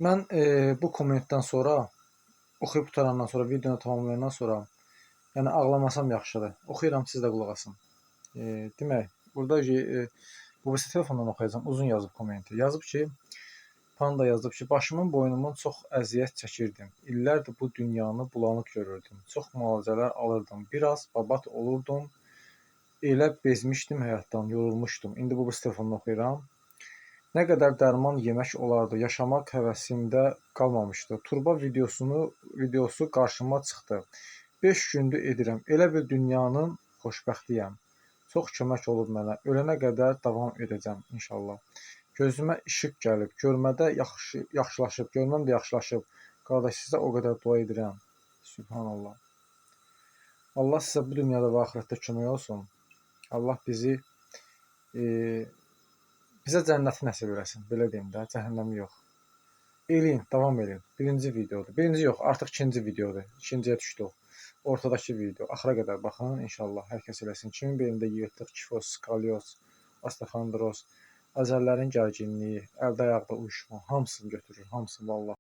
Mən bu kommentdən sonra, oxuyub qutarandan sonra, videonu tamamlayandan sonra, yəni ağlamasam yaxşıdır. Oxuyuram, siz də qulaq asın. Demək, burada bu telefondan oxuyacağam. Uzun yazıb kommenti. Yazıb ki, Panda yazıb ki, başımın, boynumun çox əziyyət çəkirdim. İllərdir bu dünyanı bulanıq görürdüm. Çox müalicələr alırdım. Biraz babat olurdum. Elə bezmişdim həyatdan, yorulmuşdum. İndi bu telefondan oxuyuram. Nə qədər dərman yemək olardı, yaşamaq həvəsimdə qalmamışdı. Turba videosu qarşıma çıxdı. 5 gündür edirəm. Elə bir dünyanın xoşbəxtiyəm. Çox kömək olub mənə. Ölənə qədər davam edəcəm inşallah. Gözümə işıq gəlib, görmədə yaxşılaşıb, görməm də yaxşılaşıb. Qardaş, sizə o qədər dua edirəm. Subhanallah. Allah sizə bu dünyada və axirətdə kömək olsun. Allah bizə cənnəti nəsib eləsin, belə deyim də, cəhənnəmi yox. Eləyin, davam edin. Birinci videodur. Birinci yox, artıq ikinci videodur. İkinciyə düşdük. Ortadakı video. Axıra qədər baxın, inşallah hər kəs eləsin. Kimin belində yırtıq, kifoz, skalyoz, osteoxondroz, əzəllərin gərginliyi, əldə ayaqda uyuşma, hamısını götürür, hamısını vallah.